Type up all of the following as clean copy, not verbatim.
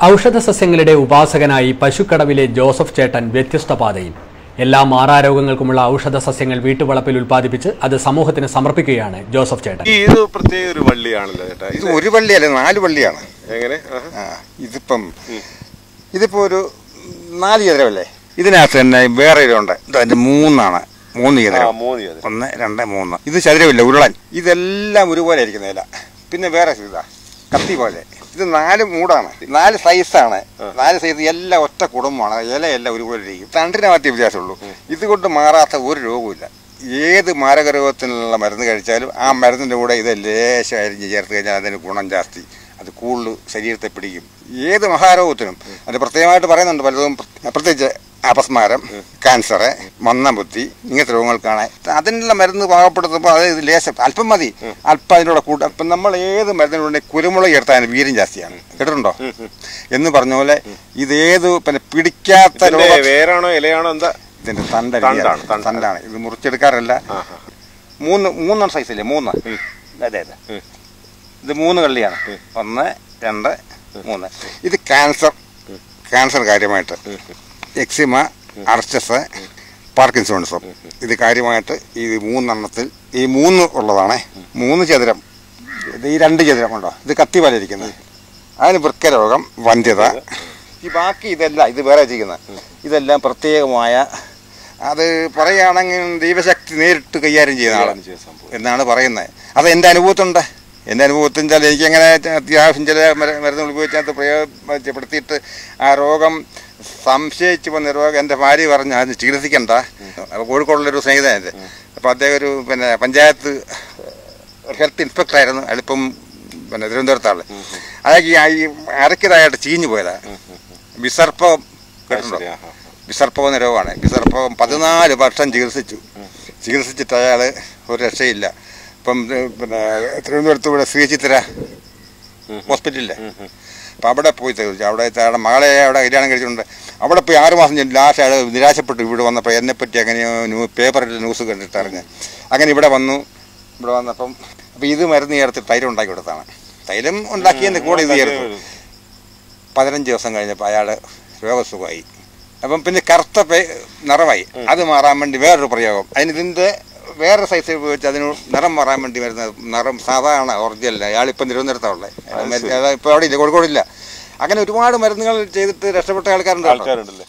ഔഷധസസ്യങ്ങളുടെ ഉപാസകനായി പശുക്കടവിലെ Joseph ചേട്ടൻ വ്യത്യസ്ത പാതയിൽ. എല്ലാ മാറാരോഗങ്ങൾക്കുമുള്ള ഔഷധസസ്യങ്ങൾ വീട്ടുവളപ്പിൽ ഉൽപ്പാദിപ്പിച്ച് അത് സമൂഹത്തിന് സമർപ്പിക്കുകയാണ് ജോസഫ് ചേട്ടൻ. ഇത് പ്രത്യേക ഒരു വള്ളിയാണല്ലോ ചേട്ടാ. ഇത് ഒരു വള്ളിയല്ല, 4 വള്ളിയാണ്. എങ്ങനെ? ഇതിപ്പോ ഒരു 4 ചതുരമല്ലേ. ഇതിനകത്ത് തന്നെ വേറെ ഇതുണ്ട്. അതിന്റെ 3 ചതുരം. 1, 2, 3. ഇത് ചതുരമില്ല, ഉരുളൻ. ഇതെല്ലാം ഒരുപോലെ ഇരിക്കുന്ന ഇല. പിന്നെ വേറെ ഇതാ കത്തി പോലെ. ഇത് 4 മൂടാണ്, 4 സൈസാണ്. 4 സൈസ് എല്ലാം ഒറ്റ കുടുംബമാണ്. ഇലയെല്ലാം ഒരുപോലെ ഇരിക്കും. തണ്ടിനെ മാറ്റിയ വ്യത്യാസമുള്ളൂ. ഇതുകൊണ്ട് മാറാത്ത ഒരു രോഗമില്ല. ഏത് മാരകരോഗത്തിനുള്ള മരുന്ന് കഴിച്ചാലും ആ മരുന്നിൻ്റെ കൂടെ ഇത് ലേശം അരിഞ്ഞ് ചേർത്ത് കഴിഞ്ഞാൽ അതിന് ഗുണം ജാസ്തി. അത് കൂടുതൽ ശരീരത്തെ പിടിക്കും. ഏത് മഹാരോഗത്തിനും അത് പ്രത്യേകമായിട്ട് പറയുന്നുണ്ട്. പലതും പ്രത്യേകിച്ച് അപസ്മാരം, ക്യാൻസർ, മന്ദബുദ്ധി, ഇങ്ങനത്തെ രോഗങ്ങൾക്കാണ് അതിനുള്ള മരുന്ന് പാകപ്പെടുത്തുമ്പോൾ അത് ലേശം അല്പം മതി. അല്പം അതിനുള്ള കൂട്ടം. ഇപ്പം നമ്മൾ ഏത് മരുന്നിനുണ്ടെങ്കിൽ കുരുമുളക് ചേർത്താൽ അതിന് വീര്യം ജാസ്തിയാണ്. കേട്ടിട്ടുണ്ടോ? എന്ന് പറഞ്ഞ പോലെ ഇതേത് പിന്നെ പിടിക്കാത്ത വേരാണോ ഇലയാണോ എന്താ? ഇതിന്റെ തണ്ടാണ്. ഇത് മുറിച്ചെടുക്കാറില്ല. 3 സൈസില്ലേ? 3. അതെ. ഇത് 3 കള്ളിയാണ്. 1, 2, 3. ഇത് ക്യാൻസർ കാര്യമായിട്ട്, എക്സിമ, അർച്ചസ്, പാർക്കിൻസോൺസും ഇത് കാര്യമായിട്ട് ഈ 3 എണ്ണത്തിൽ ഈ 3 ഉള്ളതാണ്. 3 ചതുരം. ഇത് ഈ 2 ചതുരം ഉണ്ടോ? ഇത് കത്തി പോലെ ഇരിക്കുന്നത്. അതിന് വൃക്കരോഗം, വന്ധ്യത. ഈ ബാക്കി ഇതെല്ലാം ഇത് വേറെ ചെയ്യുന്നത്. ഇതെല്ലാം പ്രത്യേകമായ, അത് പറയുകയാണെങ്കിൽ ദൈവശക്തി നേരിട്ട് കൈകാര്യം ചെയ്യുന്ന ആളാണ് എന്നാണ് പറയുന്നത്. അത് എൻ്റെ അനുഭവത്തുണ്ട്. എൻ്റെ അനുഭവത്തിൽ വെച്ചാൽ എനിക്കങ്ങനെ അത്യാവശ്യം ചില മരുന്ന് ഉപയോഗിച്ചത് പ്രയോജനപ്പെടുത്തിയിട്ട് ആ രോഗം സംശയിച്ച് വന്ന രോഗം എൻ്റെ ഭാര്യ പറഞ്ഞു അതിന് ചികിത്സിക്കണ്ട. അപ്പോൾ കോഴിക്കോടുള്ളൊരു സ്നേഹിതനായിട്ട്. അപ്പോൾ അദ്ദേഹം ഒരു പഞ്ചായത്ത് ഹെൽത്ത് ഇൻസ്പെക്ടറായിരുന്നു. അതിപ്പം തിരുവനന്തപുരത്താണ്. അതൊക്കെ ഈ അരക്കിതായിട്ട് ചീഞ്ഞു പോയതാണ്. വിസർപ്പം കേട്ടിട്ടുണ്ടോ? വിസർപ്പം എന്ന രോഗമാണ്. വിസർപ്പം 14 വർഷം ചികിത്സിച്ചിട്ട് അയാൾ ഒരു രക്ഷയില്ല. ഇപ്പം തിരുവനന്തപുരത്ത് ഇവിടെ ശ്രീചിത്ര ഹോസ്പിറ്റലില്ലേ, അപ്പം അവിടെ പോയി ചോദിച്ചു. അവിടെ മകളെ അവിടെ കല്യാണം കഴിച്ചിട്ടുണ്ട്. അവിടെ പോയി 6 മാസം ലാസ്റ്റ് അയാൾ നിരാശപ്പെട്ട് ഇവിടെ വന്നപ്പോൾ എന്നെപ്പറ്റി അങ്ങനെയോ പേപ്പറിൽ ന്യൂസ് കണ്ടിട്ടറിഞ്ഞ് അങ്ങനെ ഇവിടെ വന്നപ്പം അപ്പം ഇത് മരുന്ന് ചേർത്ത് തൈലം ഉണ്ടാക്കി കൊടുത്താണ്. തൈലം ഉണ്ടാക്കിയതിൻ്റെ കൂടെ ഇത് ചേർത്തു. 15 ദിവസം കഴിഞ്ഞപ്പോൾ അയാൾ രോഗസുഖമായി. അപ്പം പിന്നെ കറുത്ത നിറമായി. അത് മാറാൻ വേണ്ടി വേറൊരു പ്രയോഗം. ഇതിൻ്റെ വേറെ സൈസ് ഉപയോഗിച്ച് അതിന് നിറം മാറാൻ വേണ്ടി വരുന്ന നിറം സാധാരണ ഒറിജിനൽ. അയാളിപ്പം തിരുവനന്തപുരത്തുള്ളേ, ഇപ്പോൾ അവിടെ ഇല്ല, കോഴിക്കോടില്ല. അങ്ങനെ ഒരുപാട് മരുന്നുകൾ ചെയ്തിട്ട് രക്ഷപ്പെട്ട ആൾക്കാരുണ്ടല്ലേ.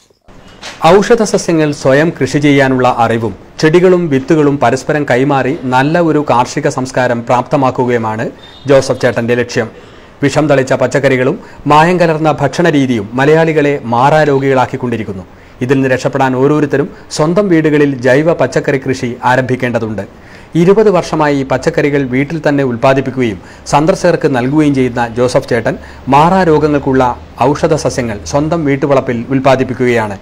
ഔഷധസസ്യങ്ങൾ സ്വയം കൃഷി ചെയ്യാനുള്ള അറിവും ചെടികളും വിത്തുകളും പരസ്പരം കൈമാറി നല്ല ഒരു കാർഷിക സംസ്കാരം പ്രാപ്തമാക്കുകയുമാണ് ജോസഫ് ചേട്ടന്റെ ലക്ഷ്യം. വിഷം തളിച്ച പച്ചക്കറികളും മായം കലർന്ന ഭക്ഷണരീതിയും മലയാളികളെ മാറാരോഗികളാക്കിക്കൊണ്ടിരിക്കുന്നു. ഇതിൽ നിന്ന് രക്ഷപ്പെടാൻ ഓരോരുത്തരും സ്വന്തം വീടുകളിൽ ജൈവ പച്ചക്കറി കൃഷി ആരംഭിക്കേണ്ടതുണ്ട്. 20 വർഷമായി പച്ചക്കറികൾ വീട്ടിൽ തന്നെ ഉൽപ്പാദിപ്പിക്കുകയും സന്ദർശകർക്ക് നൽകുകയും ചെയ്യുന്ന ജോസഫ് ചേട്ടൻ മാറാരോഗങ്ങൾക്കുള്ള ഔഷധസസ്യങ്ങൾ സ്വന്തം വീട്ടുവളപ്പിൽ ഉൽപ്പാദിപ്പിക്കുകയാണ്.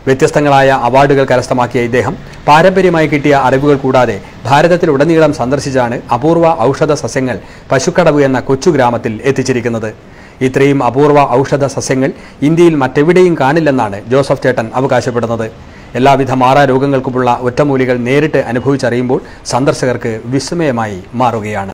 വ്യത്യസ്തങ്ങളായ അവാർഡുകൾ കരസ്ഥമാക്കിയ ഇദ്ദേഹം പാരമ്പര്യമായി കിട്ടിയ അറിവുകൾ കൂടാതെ ഭാരതത്തിലുടനീളം സന്ദർശിച്ചാണ് അപൂർവ ഔഷധ സസ്യങ്ങൾ പശുക്കടവ് എന്ന കൊച്ചു ഗ്രാമത്തിൽ എത്തിച്ചിരിക്കുന്നത്. ഇത്രയും അപൂർവ ഔഷധ സസ്യങ്ങൾ ഇന്ത്യയിൽ മറ്റെവിടെയും കാണില്ലെന്നാണ് ജോസഫ് ചേട്ടൻ അവകാശപ്പെടുന്നത്. എല്ലാവിധ മാറാരോഗങ്ങൾക്കുമുള്ള ഒറ്റമൂലികൾ നേരിട്ട് അനുഭവിച്ചറിയുമ്പോൾ സന്ദർശകർക്ക് വിസ്മയമായി മാറുകയാണ്.